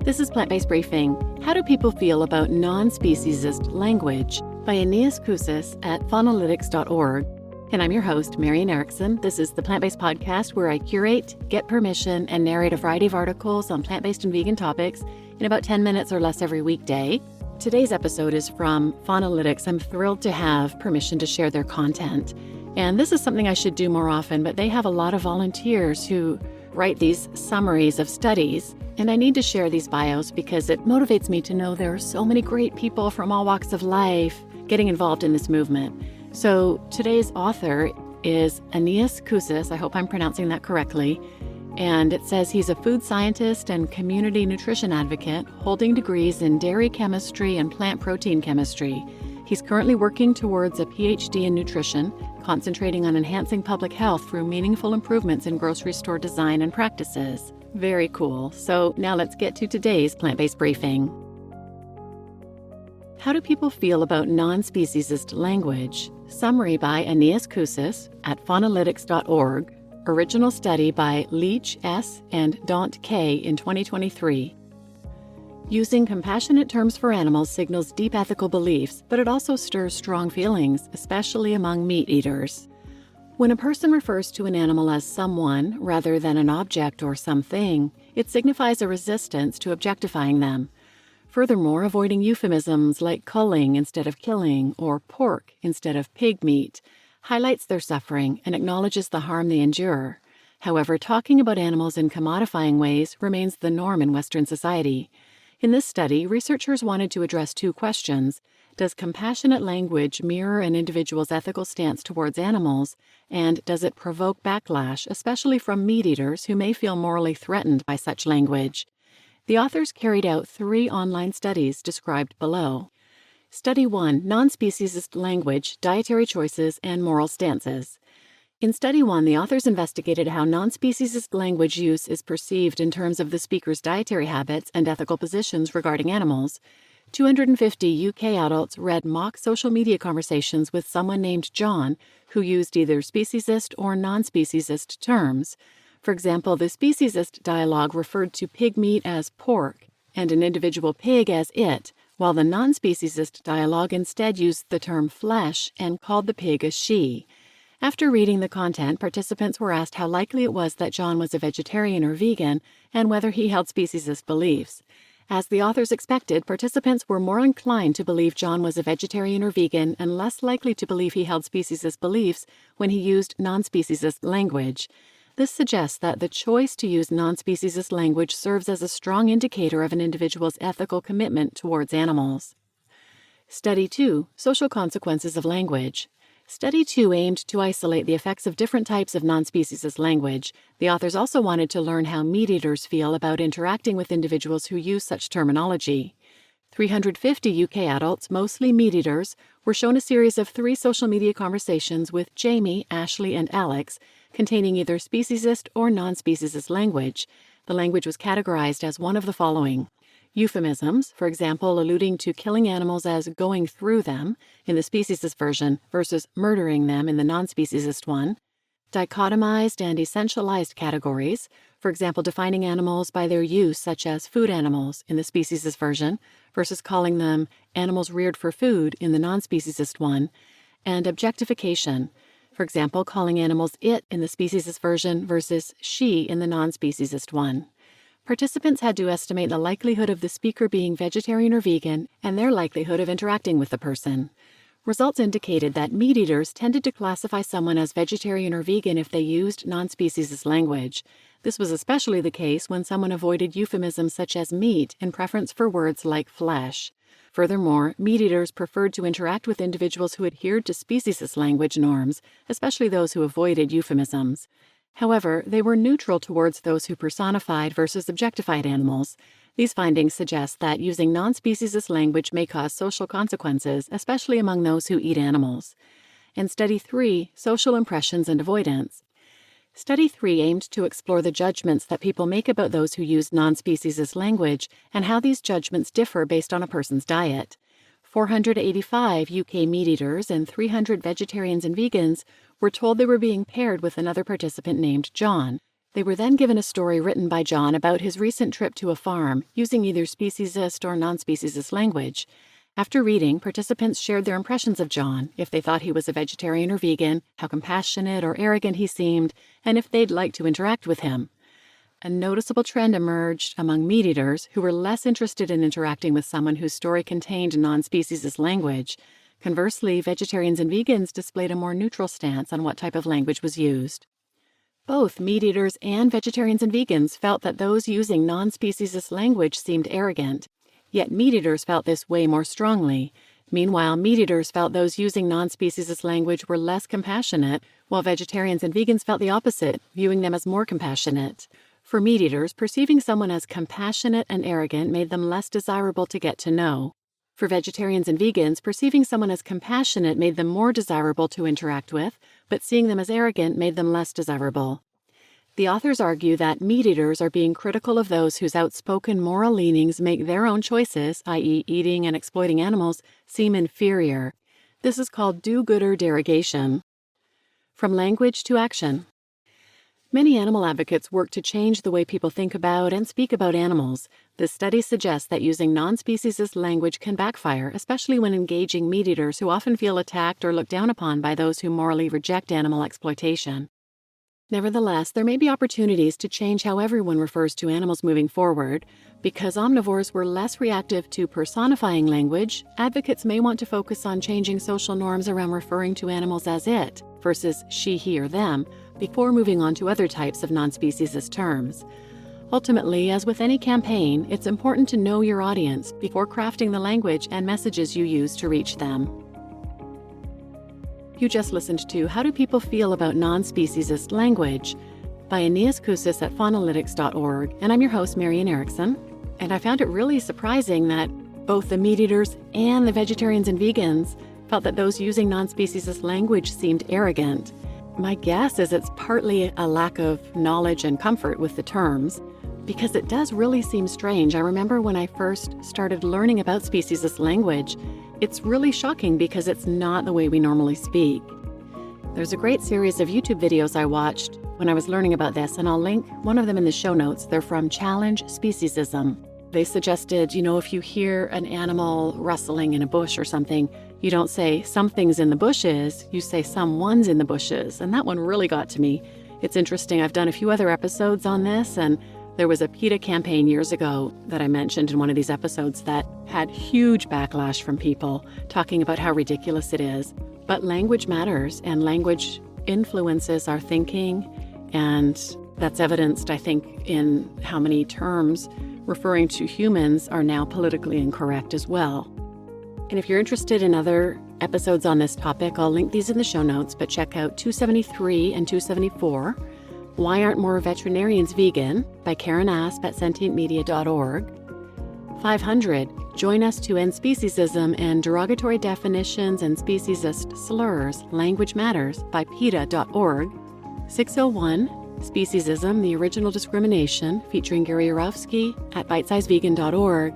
This is Plant-Based Briefing. How do people feel about non-speciesist language? By Aeneas Koosis at phonalytics.org. And I'm your host, Marian Erickson. This is the Plant-Based Podcast where I curate, get permission, and narrate a variety of articles on plant-based and vegan topics in about 10 minutes or less every weekday. Today's episode is from Phonalytics. I'm thrilled to have permission to share their content. And this is something I should do more often, but they have a lot of volunteers who write these summaries of studies. And I need to share these bios because it motivates me to know there are so many great people from all walks of life getting involved in this movement. So today's author is Aeneas Koosis. I hope I'm pronouncing that correctly. And it says he's a food scientist and community nutrition advocate holding degrees in dairy chemistry and plant protein chemistry. He's currently working towards a PhD in nutrition, concentrating on enhancing public health through meaningful improvements in grocery store design and practices. Very cool. So now let's get to today's plant-based briefing. How do people feel about non-speciesist language? Summary by Aeneas Koosis at phonalytics.org. Original study by Leach S. and Daunt K. in 2023. Using compassionate terms for animals signals deep ethical beliefs, but it also stirs strong feelings, especially among meat eaters. When a person refers to an animal as someone rather than an object or something, it signifies a resistance to objectifying them. Furthermore, avoiding euphemisms like culling instead of killing or pork instead of pig meat highlights their suffering and acknowledges the harm they endure. However, talking about animals in commodifying ways remains the norm in Western society. In this study, researchers wanted to address two questions. Does compassionate language mirror an individual's ethical stance towards animals, and does it provoke backlash, especially from meat eaters who may feel morally threatened by such language? The authors carried out 3 online studies described below. Study 1, Non-Speciesist Language, Dietary Choices, and Moral Stances. In Study 1, the authors investigated how non-speciesist language use is perceived in terms of the speaker's dietary habits and ethical positions regarding animals. 250 UK adults read mock social media conversations with someone named John who used either speciesist or non-speciesist terms. For example, the speciesist dialogue referred to pig meat as pork and an individual pig as it, while the non-speciesist dialogue instead used the term flesh and called the pig a she. After reading the content, participants were asked how likely it was that John was a vegetarian or vegan and whether he held speciesist beliefs. As the authors expected, participants were more inclined to believe John was a vegetarian or vegan and less likely to believe he held speciesist beliefs when he used non-speciesist language. This suggests that the choice to use non-speciesist language serves as a strong indicator of an individual's ethical commitment towards animals. Study 2, Social Consequences of Language. Study 2 aimed to isolate the effects of different types of non-speciesist language. The authors also wanted to learn how meat eaters feel about interacting with individuals who use such terminology. 350 UK adults, mostly meat eaters, were shown a series of 3 social media conversations with Jamie, Ashley, and Alex, containing either speciesist or non-speciesist language. The language was categorized as one of the following: euphemisms, for example, alluding to killing animals as going through them in the speciesist version versus murdering them in the non-speciesist one. Dichotomized and essentialized categories, for example, defining animals by their use, such as food animals in the speciesist version versus calling them animals reared for food in the non-speciesist one. And objectification, for example, calling animals it in the speciesist version versus she in the non-speciesist one. Participants had to estimate the likelihood of the speaker being vegetarian or vegan and their likelihood of interacting with the person. Results indicated that meat eaters tended to classify someone as vegetarian or vegan if they used non-speciesist language. This was especially the case when someone avoided euphemisms such as meat in preference for words like flesh. Furthermore, meat eaters preferred to interact with individuals who adhered to speciesist language norms, especially those who avoided euphemisms. However, they were neutral towards those who personified versus objectified animals. These findings suggest that using non-speciesist language may cause social consequences, especially among those who eat animals. And Study 3, Social Impressions and Avoidance. Study 3 aimed to explore the judgments that people make about those who use non-speciesist language and how these judgments differ based on a person's diet. 485 UK meat eaters and 300 vegetarians and vegans were told they were being paired with another participant named John. They were then given a story written by John about his recent trip to a farm, using either speciesist or non-speciesist language. After reading, participants shared their impressions of John, if they thought he was a vegetarian or vegan, how compassionate or arrogant he seemed, and if they'd like to interact with him. A noticeable trend emerged among meat-eaters who were less interested in interacting with someone whose story contained non-speciesist language. Conversely, vegetarians and vegans displayed a more neutral stance on what type of language was used. Both meat-eaters and vegetarians and vegans felt that those using non-speciesist language seemed arrogant, yet meat-eaters felt this way more strongly. Meanwhile, meat-eaters felt those using non-speciesist language were less compassionate, while vegetarians and vegans felt the opposite, viewing them as more compassionate. For meat-eaters, perceiving someone as compassionate and arrogant made them less desirable to get to know. For vegetarians and vegans, perceiving someone as compassionate made them more desirable to interact with, but seeing them as arrogant made them less desirable. The authors argue that meat-eaters are being critical of those whose outspoken moral leanings make their own choices, i.e. eating and exploiting animals, seem inferior. This is called do-gooder derogation. From language to action. Many animal advocates work to change the way people think about and speak about animals. This study suggests that using non-speciesist language can backfire, especially when engaging meat-eaters who often feel attacked or looked down upon by those who morally reject animal exploitation. Nevertheless, there may be opportunities to change how everyone refers to animals moving forward. Because omnivores were less reactive to personifying language, advocates may want to focus on changing social norms around referring to animals as it versus she, he, or them, before moving on to other types of non-speciesist terms. Ultimately, as with any campaign, it's important to know your audience before crafting the language and messages you use to reach them. You just listened to How Do People Feel About Non-Speciesist Language by Aeneas Koosis at phonalytics.org, and I'm your host, Marian Erickson. And I found it really surprising that both the meat-eaters and the vegetarians and vegans felt that those using non-speciesist language seemed arrogant. My guess is it's partly a lack of knowledge and comfort with the terms, because it does really seem strange. I remember when I first started learning about speciesist language, it's really shocking because it's not the way we normally speak. There's a great series of YouTube videos I watched when I was learning about this, and I'll link one of them in the show notes. They're from Challenge Speciesism. They suggested, if you hear an animal rustling in a bush or something, you don't say something's in the bushes, you say someone's in the bushes. And that one really got to me. It's interesting, I've done a few other episodes on this, and there was a PETA campaign years ago that I mentioned in one of these episodes that had huge backlash from people talking about how ridiculous it is. But language matters, and language influences our thinking, and that's evidenced, I think, in how many terms referring to humans are now politically incorrect as well. And if you're interested in other episodes on this topic, I'll link these in the show notes, but check out 273 and 274, Why Aren't More Veterinarians Vegan? By Karen Asp at sentientmedia.org. 500, Join Us to End Speciesism and Derogatory Definitions and Speciesist Slurs, Language Matters by PETA.org. 601, Speciesism, the Original Discrimination, featuring Gary Yourofsky at bitesizevegan.org.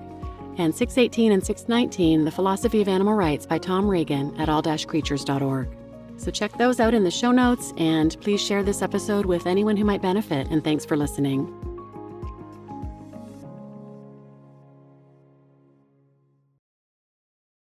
And 618 and 619, The Philosophy of Animal Rights by Tom Reagan at all-creatures.org. So check those out in the show notes, and please share this episode with anyone who might benefit, and thanks for listening.